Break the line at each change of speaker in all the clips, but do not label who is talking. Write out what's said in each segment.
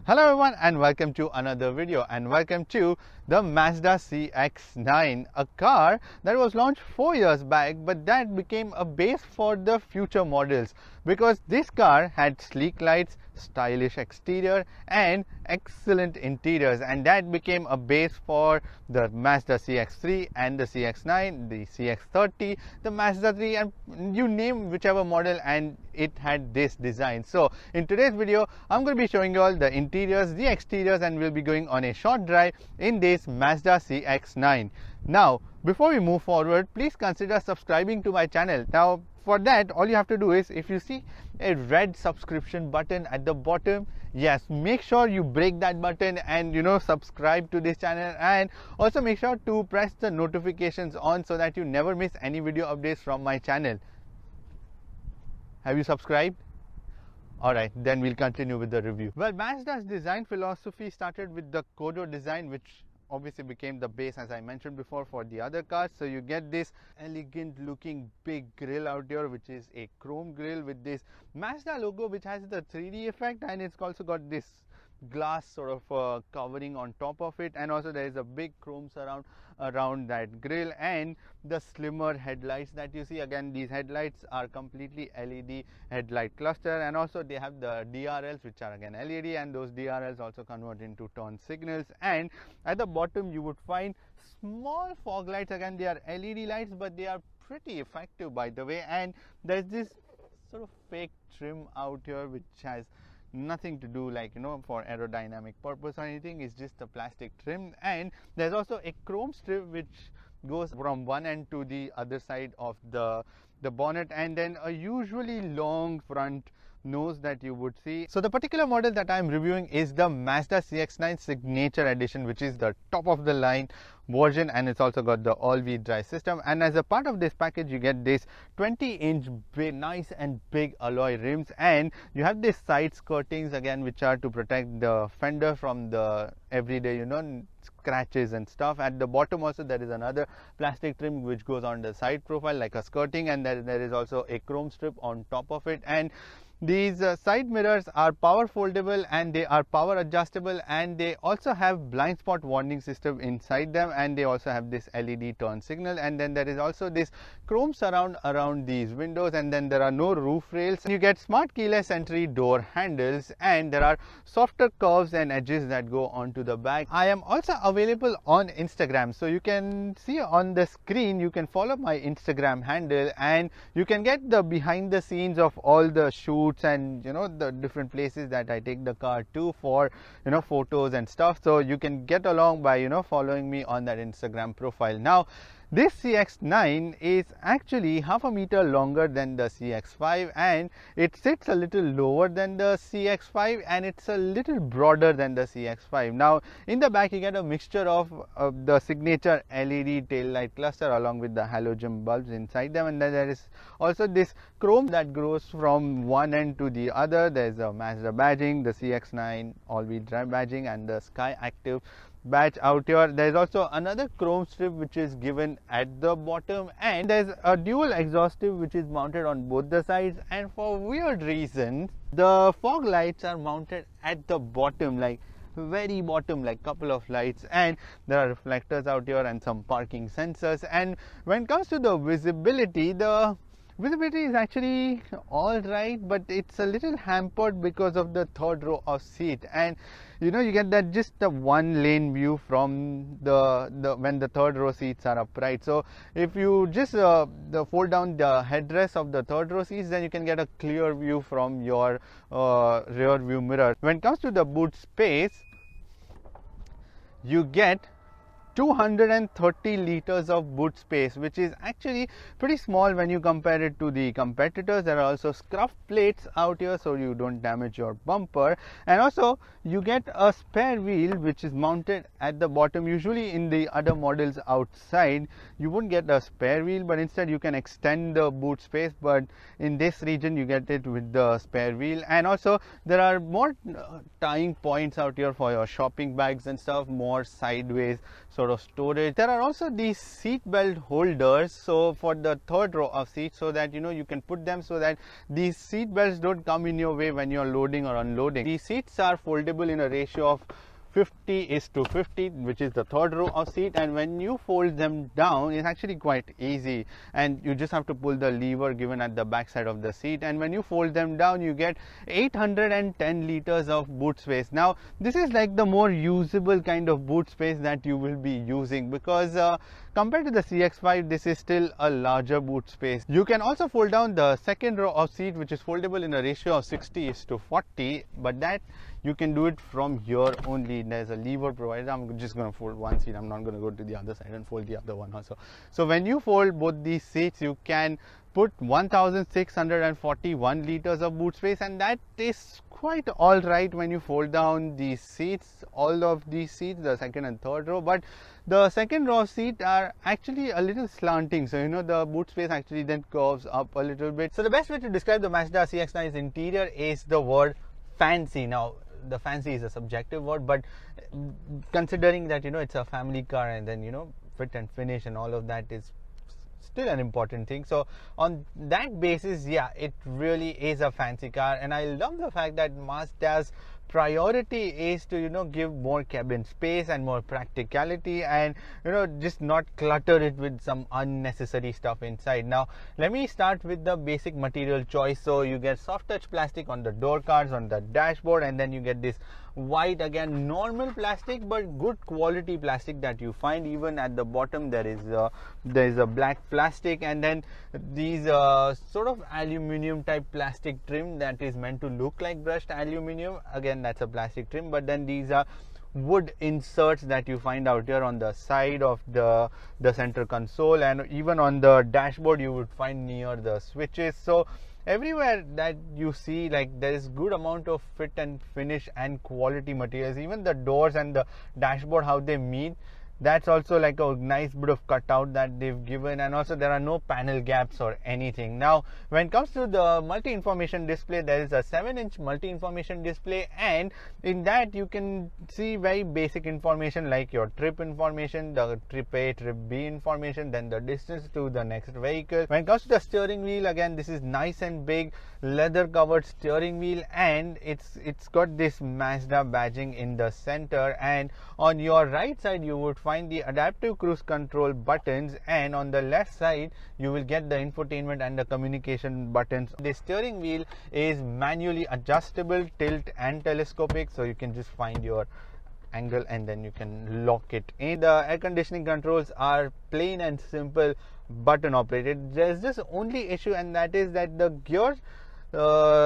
Hello everyone and welcome to another video and welcome to the Mazda CX-9, a car that was launched 4 years back but that became a base for the future models because this car had sleek lights, stylish exterior and excellent interiors, and that became a base for the Mazda CX-3 and the CX-9, the CX-30, the Mazda 3, and you name whichever model and it had this design. So in today's video I'm going to be showing you all the interiors, the exteriors, and we'll be going on a short drive in this Mazda CX-9. Now before we move forward, please consider subscribing to my channel. Now for that, all you have to do is, if you see a red subscription button at the bottom, yes, make sure you break that button and subscribe to this channel, and also make sure to press the notifications on so that you never miss any video updates from my channel. Have you subscribed? Alright, then we'll continue with the review. Well, Mazda's design philosophy started with the Kodo design, which obviously became the base, as I mentioned before, for the other cars. So you get this elegant looking big grille out here, which is a chrome grille with this Mazda logo, which has the 3D effect, and it's also got this glass sort of covering on top of it, and also there is a big chrome surround around that grille, and the slimmer headlights that you see. Again, these headlights are completely LED headlight cluster, and also they have the DRLs, which are again LED, and those DRLs also convert into turn signals. And at the bottom you would find small fog lights. Again, they are LED lights, but they are pretty effective, by the way. And there's this sort of fake trim out here which has nothing to do for aerodynamic purpose or anything. It's just a plastic trim, and there's also a chrome strip which goes from one end to the other side of the bonnet, and then a usually long front nose that you would see. So the particular model that I'm reviewing is the Mazda CX-9 Signature edition, which is the top of the line version, and it's also got the all-wheel drive system. And as a part of this package you get this 20-inch nice and big alloy rims, and you have this side skirtings again, which are to protect the fender from the everyday scratches and stuff. At the bottom also there is another plastic trim which goes on the side profile like a skirting, and there is also a chrome strip on top of it. And these side mirrors are power foldable and they are power adjustable, and they also have blind spot warning system inside them, and they also have this LED turn signal. And then there is also this chrome surround around these windows, and then there are no roof rails. You get smart keyless entry door handles, and there are softer curves and edges that go onto the back. I am also available on Instagram, so you can see on the screen, you can follow my Instagram handle and you can get the behind the scenes of all the shoots and the different places that I take the car to for photos and stuff. So you can get along by following me on that Instagram profile. Now this CX-9 is actually half a meter longer than the CX-5, and it sits a little lower than the CX-5, and it's a little broader than the CX-5. Now in the back you get a mixture of the signature LED tail light cluster along with the halogen bulbs inside them, and then there is also this chrome that goes from one end to the other. There's a Mazda badging, the CX-9 all-wheel drive badging, and the Sky Active badge out here. There's also another chrome strip which is given at the bottom, and there's a dual exhaust tube which is mounted on both the sides, and for weird reasons the fog lights are mounted at the bottom, like very bottom, like couple of lights, and there are reflectors out here and some parking sensors. And when it comes to the visibility is actually all right, but it's a little hampered because of the third row of seat, and you get that just the one lane view from the when the third row seats are upright. So if you just fold down the headrest of the third row seats, then you can get a clear view from your rear view mirror. When it comes to the boot space, you get 230 liters of boot space, which is actually pretty small when you compare it to the competitors. There are also scuff plates out here so you don't damage your bumper, and also you get a spare wheel which is mounted at the bottom. Usually in the other models outside you wouldn't get a spare wheel, but instead you can extend the boot space, but in this region you get it with the spare wheel. And also there are more tying points out here for your shopping bags and stuff, more sideways sort lot of storage. There are also these seat belt holders, so for the third row of seats, so that you can put them so that these seat belts don't come in your way when you're loading or unloading. These seats are foldable in a ratio of 50:50, which is the third row of seat, and when you fold them down, it's actually quite easy, and you just have to pull the lever given at the back side of the seat, and when you fold them down, you get 810 liters of boot space. Now this is like the more usable kind of boot space that you will be using, because compared to the CX-5, this is still a larger boot space. You can also fold down the second row of seat, which is foldable in a ratio of 60:40, but that you can do it from here only. There's a lever provided. I'm just going to fold one seat. I'm not going to go to the other side and fold the other one also. So when you fold both these seats, you can put 1641 liters of boot space, and that is quite all right when you fold down these seats, all of these seats, the second and third row. But the second row of seats are actually a little slanting, so the boot space actually then curves up a little bit. So the best way to describe the Mazda CX-9's interior is the word fancy. Now the fancy is a subjective word, but considering that it's a family car, and then fit and finish and all of that is still an important thing. So on that basis, yeah, it really is a fancy car, and I love the fact that Mazda's priority is to give more cabin space and more practicality, and just not clutter it with some unnecessary stuff inside. Now let me start with the basic material choice. So you get soft touch plastic on the door cards, on the dashboard, and then you get this white, again normal plastic but good quality plastic that you find even at the bottom. There is a black plastic, and then these sort of aluminium type plastic trim that is meant to look like brushed aluminium. Again, that's a plastic trim, but then these are wood inserts that you find out here on the side of the center console, and even on the dashboard you would find near the switches. So everywhere that you see, like, there is good amount of fit and finish and quality materials. Even the doors and the dashboard, how they meet, that's also like a nice bit of cutout that they've given, and also there are no panel gaps or anything. Now when it comes to the multi-information display, there is a 7-inch multi-information display, and in that you can see very basic information like your trip information, the trip A, trip B information, then the distance to the next vehicle. When it comes to the steering wheel, again this is nice and big leather covered steering wheel, and it's got this Mazda badging in the center, and on your right side you would find the adaptive cruise control buttons, and on the left side you will get the infotainment and the communication buttons. The steering wheel is manually adjustable, tilt and telescopic, so you can just find your angle and then you can lock it in. The air conditioning controls are plain and simple button operated. There's just only issue, and that is that the gear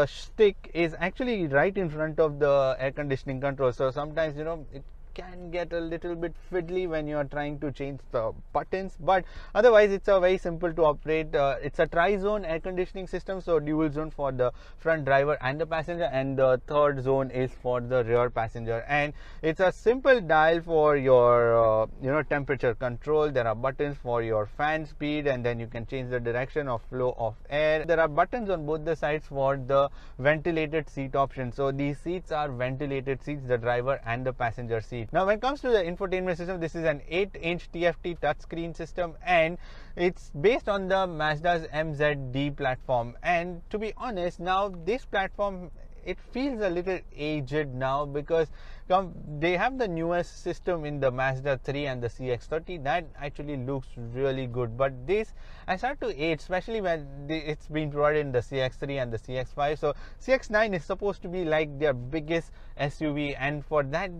stick is actually right in front of the air conditioning control, so sometimes it can get a little bit fiddly when you are trying to change the buttons, but otherwise it's a very simple to operate. It's a tri-zone air conditioning system, so dual zone for the front driver and the passenger, and the third zone is for the rear passenger. And it's a simple dial for your temperature control. There are buttons for your fan speed, and then you can change the direction of flow of air. There are buttons on both the sides for the ventilated seat option, so these seats are ventilated seats, the driver and the passenger seat. Now when it comes to the infotainment system, this is an 8-inch TFT touchscreen system, and it's based on the Mazda's MZ-D platform. And to be honest, now this platform, it feels a little aged now, because they have the newest system in the Mazda 3 and the CX-30 that actually looks really good, but this I start to age, especially when it's been provided in the CX-3 and the CX-5. So CX-9 is supposed to be like their biggest SUV, and for that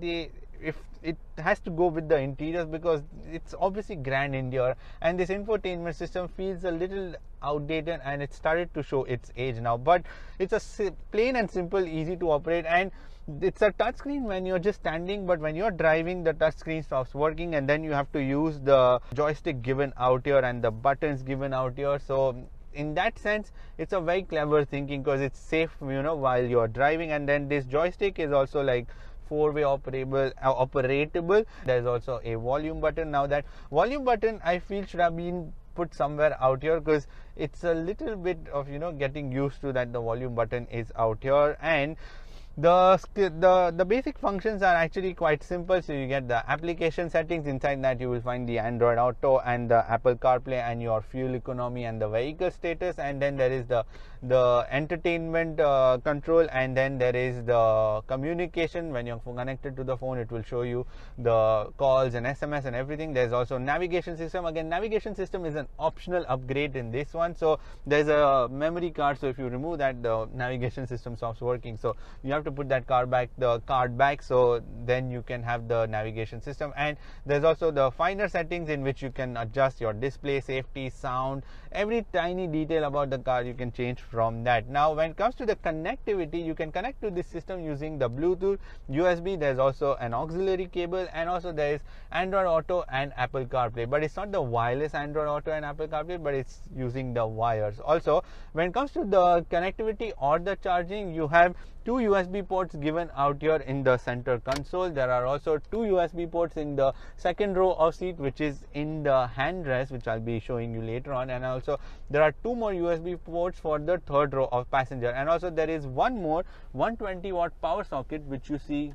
if it has to go with the interiors, because it's obviously grand interior, and this infotainment system feels a little outdated and it started to show its age now. But it's a plain and simple, easy to operate, and it's a touchscreen when you're just standing, but when you're driving the touchscreen stops working, and then you have to use the joystick given out here and the buttons given out here. So in that sense, it's a very clever thinking, because it's safe while you're driving. And then this joystick is also like 4-way operatable. There's also a volume button. Now that volume button, I feel, should have been put somewhere out here, because it's a little bit of getting used to that the volume button is out here. And The basic functions are actually quite simple. So you get the application settings. Inside that you will find the Android Auto and the Apple CarPlay and your fuel economy and the vehicle status, and then there is the entertainment control, and then there is the communication. When you're connected to the phone, it will show you the calls and SMS and everything. There's also navigation system. Again, navigation system is an optional upgrade in this one. So there's a memory card, so if you remove that, the navigation system stops working. So you have to put that card back, so then you can have the navigation system. And there's also the finer settings in which you can adjust your display, safety, sound, every tiny detail about the car you can change from that. Now when it comes to the connectivity, you can connect to this system using the Bluetooth, USB. There's also an auxiliary cable, and also there is Android Auto and Apple CarPlay, but it's not the wireless Android Auto and Apple CarPlay, but it's using the wires. Also, when it comes to the connectivity or the charging, you have two USB ports given out here in the center console. There are also two USB ports in the second row of seat, which is in the handrest, which I'll be showing you later on. And also there are two more USB ports for the third row of passenger. And also there is one more 120-watt power socket, which you see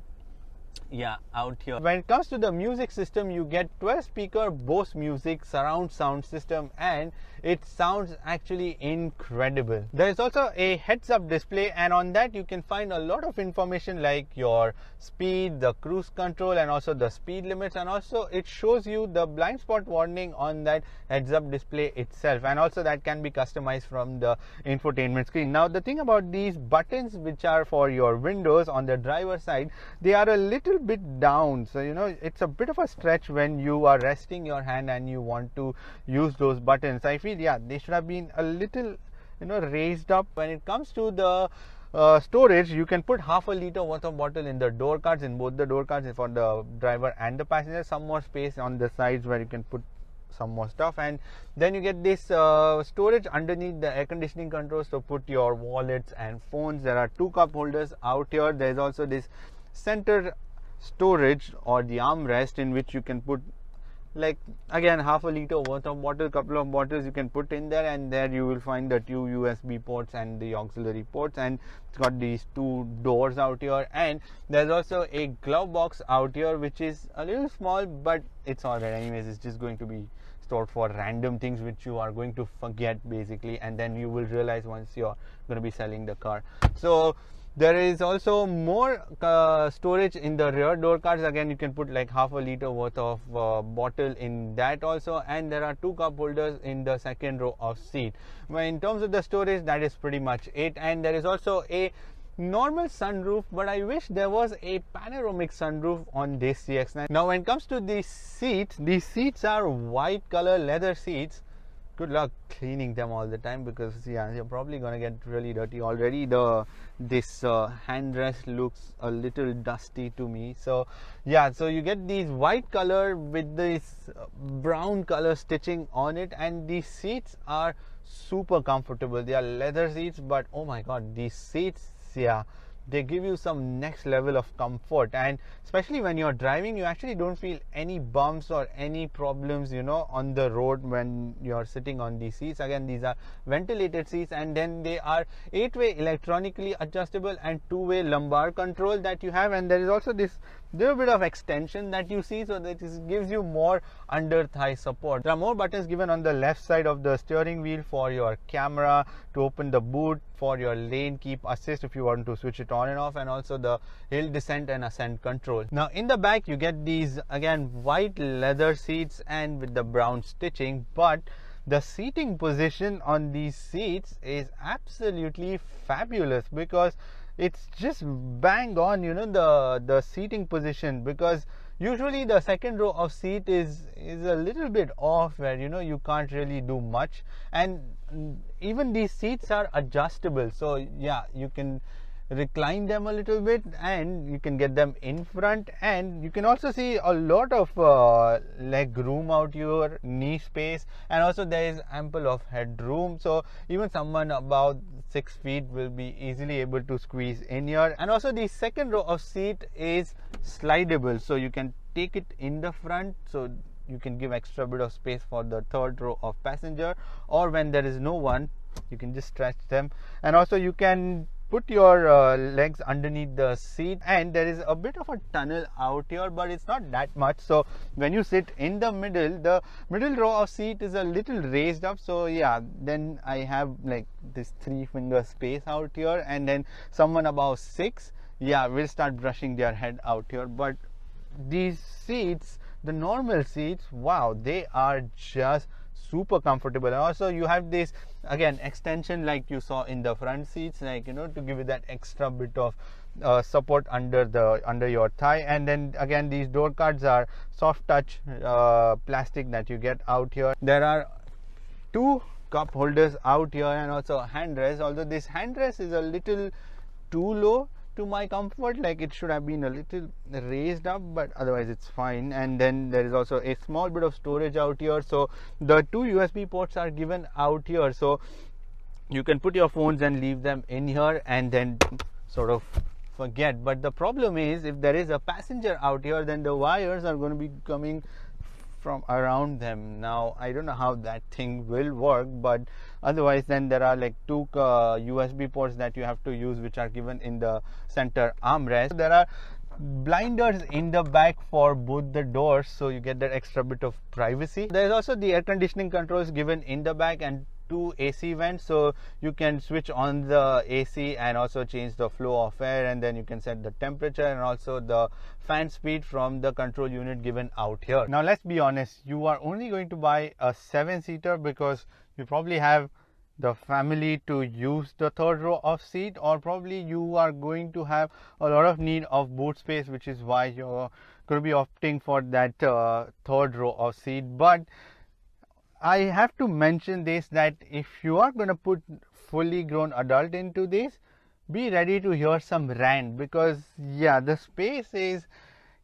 out here. When it comes to the music system, you get 12 speaker Bose Music surround sound system, and it sounds actually incredible. There is also a heads up display, and on that you can find a lot of information like your speed, the cruise control, and also the speed limits. And also it shows you the blind spot warning on that heads up display itself, and also that can be customized from the infotainment screen. Now the thing about these buttons, which are for your windows on the driver side, they are a little bit down, so it's a bit of a stretch when you are resting your hand and you want to use those buttons. I feel they should have been a little raised up. When it comes to the storage, you can put half a liter worth of bottle in the door cards, in both the door cards for the driver and the passenger. Some more space on the sides where you can put some more stuff, and then you get this storage underneath the air conditioning controls to put your wallets and phones. There are two cup holders out here. There's also this center storage or the armrest in which you can put, like, again, half a liter worth of bottle, couple of bottles you can put in there, and there you will find the two USB ports and the auxiliary ports, and it's got these two doors out here. And there's also a glove box out here, which is a little small, but it's alright anyways. It's just going to be stored for random things which you are going to forget basically, and then you will realize once you're going to be selling the car. So there is also more storage in the rear door cards. Again, you can put like half a liter worth of bottle in that also, and there are two cup holders in the second row of seat. Well, in terms of the storage, that is pretty much it. And there is also a normal sunroof, but I wish there was a panoramic sunroof on this CX-9. Now when it comes to these seats are white color leather seats. Good luck cleaning them all the time, because you're probably gonna get really dirty. Already this handrest looks a little dusty to me. So so you get these white color with this brown color stitching on it, and these seats are super comfortable. They are leather seats, but oh my god, these seats, they give you some next level of comfort. And especially when you're driving, you actually don't feel any bumps or any problems on the road when you're sitting on these seats. Again, these are ventilated seats, and then they are 8-way electronically adjustable and 2-way lumbar control that you have. And there is also this little bit of extension that you see, so that it gives you more under thigh support. There are more buttons given on the left side of the steering wheel for your camera, to open the boot, for your lane keep assist if you want to switch it on and off, and also the hill descent and ascent control. Now in the back you get these again white leather seats and with the brown stitching, but the seating position on these seats is absolutely fabulous, because it's just bang on the seating position, because usually the second row of seat is a little bit off, where you can't really do much. And even these seats are adjustable, so you can recline them a little bit, and you can get them in front, and you can also see a lot of leg room out here, knee space, and also there is ample of headroom, so even someone about 6 feet will be easily able to squeeze in here. And also the second row of seat is slidable, so you can take it in the front, so you can give extra bit of space for the third row of passenger, or when there is no one, you can just stretch them. And also you can put your legs underneath the seat, and there is a bit of a tunnel out here, but it's not that much. So when you sit in the middle row of seat is a little raised up. So yeah, then I have like this 3-finger space out here, and then someone above 6, yeah, will start brushing their head out here. But these seats, the normal seats, wow, they are just super comfortable. And also you have this again extension like you saw in the front seats, like, you know, to give you that extra bit of support under your thigh. And then again, these door cards are soft touch plastic that you get out here. There are 2 cup holders out here, and also a handrest, although this handrest is a little too low to my comfort. Like, it should have been a little raised up, but otherwise it's fine. And then there is also a small bit of storage out here. So the 2 USB ports are given out here, so you can put your phones and leave them in here and then sort of forget. But the problem is, if there is a passenger out here, then the wires are going to be coming from around them. Now I don't know how that thing will work, but otherwise then there are like 2 USB ports that you have to use, which are given in the center armrest. There are blinders in the back for both the doors, so you get that extra bit of privacy. There is also the air conditioning controls given in the back, and 2 AC vents, so you can switch on the AC and also change the flow of air, and then you can set the temperature and also the fan speed from the control unit given out here. Now let's be honest, you are only going to buy a 7-seater because you probably have the family to use the 3rd row of seat, or probably you are going to have a lot of need of boot space, which is why you're going to be opting for that 3rd row of seat. But I have to mention this, that if you are going to put fully grown adult into this, be ready to hear some rant, because yeah, the space is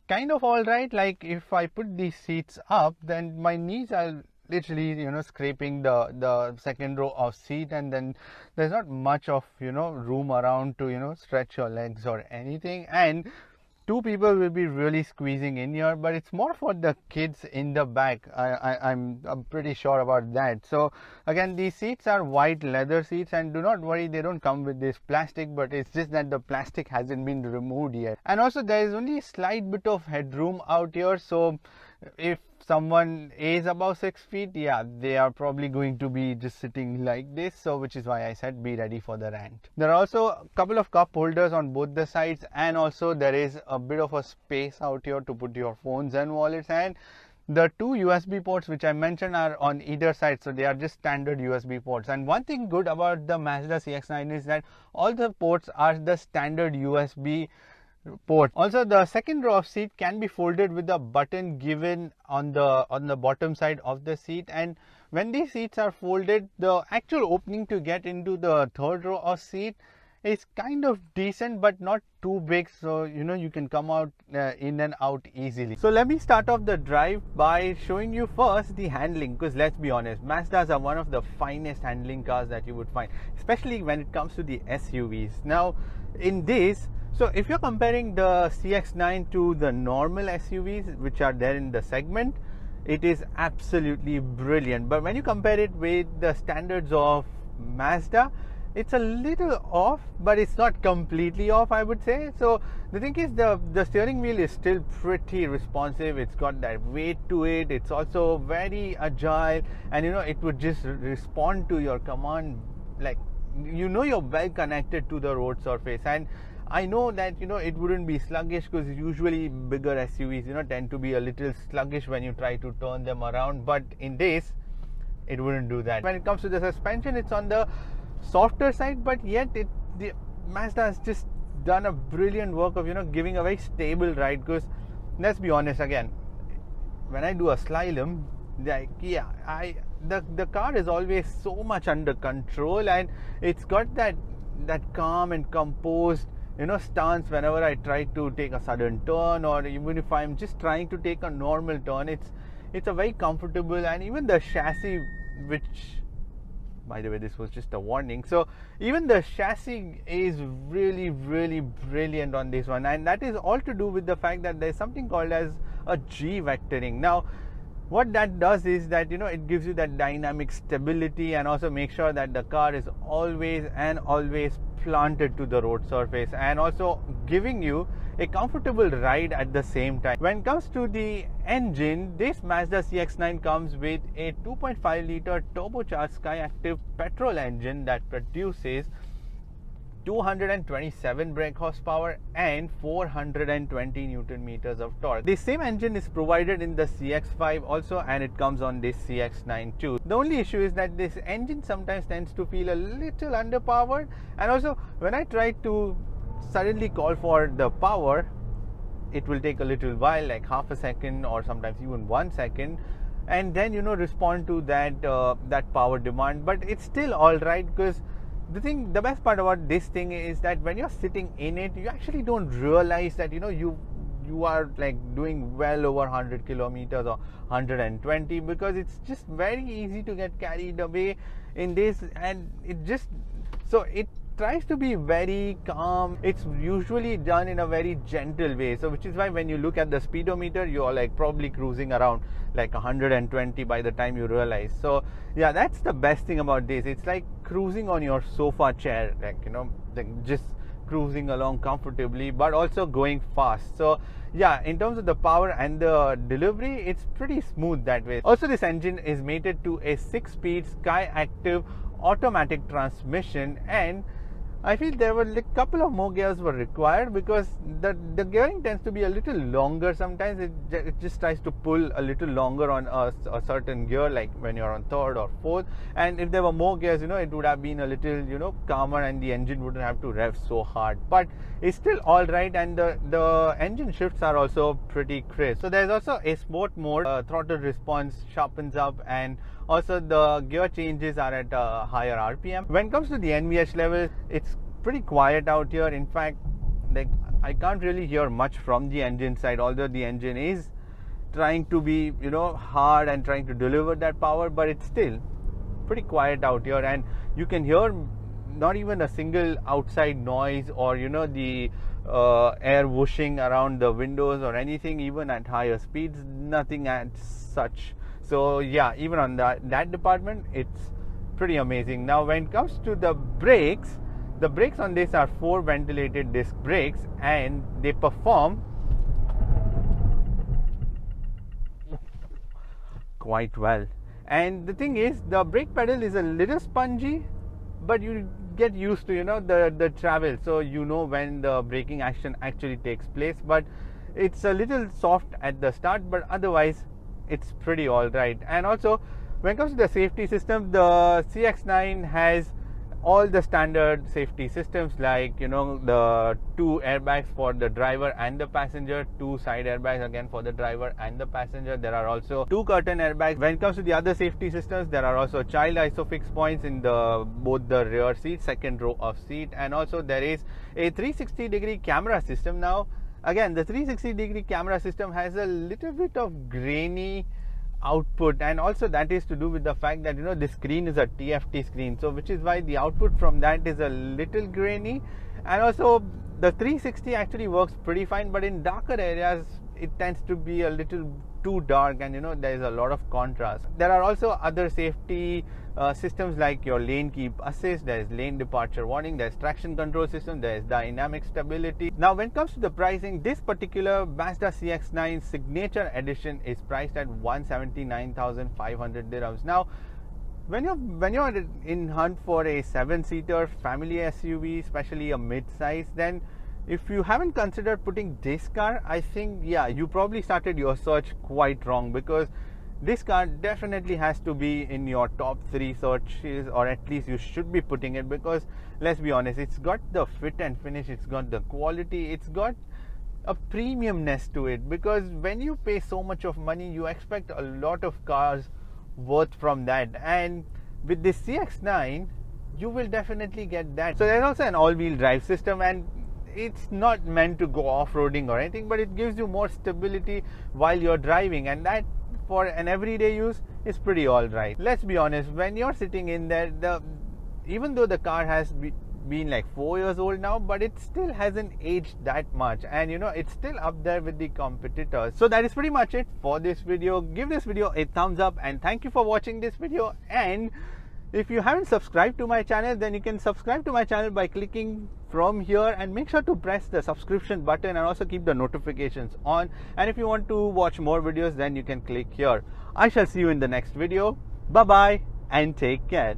kind of all right. Like, if I put these seats up, then my knees are literally, you know, scraping the 2nd row of seat, and then there's not much of, you know, room around to, you know, stretch your legs or anything. And 2 people will be really squeezing in here, but it's more for the kids in the back. I'm pretty sure about that. So again, these seats are white leather seats, and do not worry, they don't come with this plastic, but it's just that the plastic hasn't been removed yet. And also there is only a slight bit of headroom out here, so if someone is above 6 feet, yeah, they are probably going to be just sitting like this. So which is why I said be ready for the rant. There are also a couple of cup holders on both the sides, and also there is a bit of a space out here to put your phones and wallets. And the 2 USB ports which I mentioned are on either side, so they are just standard USB ports. And one thing good about the Mazda CX-9 is that all the ports are the standard USB port. Also, the 2nd row of seat can be folded with a button given on the bottom side of the seat, and when these seats are folded, the actual opening to get into the 3rd row of seat is kind of decent, but not too big, so you know, you can come out in and out easily. So let me start off the drive by showing you first the handling, because let's be honest, Mazdas are one of the finest handling cars that you would find, especially when it comes to the SUVs. Now in this, so if you're comparing the CX-9 to the normal SUVs which are there in the segment, it is absolutely brilliant. But when you compare it with the standards of Mazda, it's a little off, but it's not completely off, I would say. So the thing is, the steering wheel is still pretty responsive. It's got that weight to it. It's also very agile, and you know, it would just respond to your command, like, you know, you're well connected to the road surface. And I know that, you know, it wouldn't be sluggish, because usually bigger SUVs, you know, tend to be a little sluggish when you try to turn them around, but in this it wouldn't do that. When it comes to the suspension, it's on the softer side, but yet the Mazda has just done a brilliant work of, you know, giving a very stable ride. Because let's be honest, again, when I do a slalom, like, yeah, the car is always so much under control, and it's got that calm and composed, you know, stance whenever I try to take a sudden turn, or even if I'm just trying to take a normal turn. It's a very comfortable, and even the chassis, which, by the way, this was just a warning, so even the chassis is really, really brilliant on this one, and that is all to do with the fact that there's something called as a G vectoring. Now What that does is that it gives you that dynamic stability and also make sure that the car is always planted to the road surface, and also giving you a comfortable ride at the same time. When it comes to the engine, this Mazda CX-9 comes with a 2.5 liter turbocharged Skyactiv petrol engine that produces 227 brake horsepower and 420 Newton meters of torque. The same engine is provided in the CX-5 also, and it comes on this CX-9 too. The only issue is that this engine sometimes tends to feel a little underpowered, and also when I try to suddenly call for the power, it will take a little while, like half a second or sometimes even 1 second, and then respond to that power demand. But it's still all right, because the best part about this thing is that when you're sitting in it, you actually don't realize that you are like doing well over 100 kilometers or 120, because it's just very easy to get carried away in this, and it tries to be very calm. It's usually done in a very gentle way, so which is why when you look at the speedometer, you are like probably cruising around like 120 by the time you realize. So yeah, that's the best thing about this. It's like cruising on your sofa chair, like just cruising along comfortably, but also going fast. So yeah, in terms of the power and the delivery, it's pretty smooth that way. Also, this engine is mated to a 6-speed Skyactiv automatic transmission, and I feel there were a couple of more gears were required, because the gearing tends to be a little longer. Sometimes it just tries to pull a little longer on a certain gear, like when you're on third or fourth. And if there were more gears, it would have been a little calmer, and the engine wouldn't have to rev so hard. But it's still all right, and the engine shifts are also pretty crisp. So there's also a sport mode. Throttle response sharpens up, and also the gear changes are at a higher RPM. When it comes to the NVH level, it's pretty quiet out here. In fact, like I can't really hear much from the engine side, although the engine is trying to be hard and trying to deliver that power, but it's still pretty quiet out here, and you can hear not even a single outside noise, or the air whooshing around the windows or anything, even at higher speeds, nothing as such. So yeah, even on that department, it's pretty amazing. Now when it comes to the brakes on this are 4 ventilated disc brakes, and they perform quite well. And the thing is, the brake pedal is a little spongy, but you get used to the travel, so when the braking action actually takes place. But it's a little soft at the start, but otherwise it's pretty all right. And also when it comes to the safety system, the CX-9 has all the standard safety systems, like the 2 airbags for the driver and the passenger, 2 side airbags again for the driver and the passenger. There are also 2 curtain airbags. When it comes to the other safety systems, there are also child isofix points in both the rear seat, second row of seat, and also there is a 360-degree camera system. Now again, the 360-degree camera system has a little bit of grainy output, and also that is to do with the fact that the screen is a TFT screen, so which is why the output from that is a little grainy. And also the 360 actually works pretty fine, but in darker areas it tends to be a little too dark, and there is a lot of contrast. There are also other safety systems like your lane keep assist, there is lane departure warning, there is traction control system, there is dynamic stability. Now when it comes to the pricing, this particular Mazda CX-9 Signature Edition is priced at 179,500 dirhams. Now when you're in hunt for a 7-seater family SUV, especially a mid-size, then if you haven't considered putting this car, I think you probably started your search quite wrong, because this car definitely has to be in your top 3 searches, or at least you should be putting it, because let's be honest, it's got the fit and finish, it's got the quality, it's got a premiumness to it. Because when you pay so much of money, you expect a lot of cars worth from that, and with this CX-9 you will definitely get that. So there's also an all-wheel drive system, and it's not meant to go off-roading or anything, but it gives you more stability while you're driving, and that for an everyday use is pretty all right. Let's be honest, when you're sitting in there, even though the car has been like 4 years old now, but it still hasn't aged that much, and you know, it's still up there with the competitors. So that is pretty much it for this video. Give this video a thumbs up, and thank you for watching this video. And if you haven't subscribed to my channel, then you can subscribe to my channel by clicking from here, and make sure to press the subscription button and also keep the notifications on. And if you want to watch more videos, then you can click here. I shall see you in the next video. Bye bye and take care.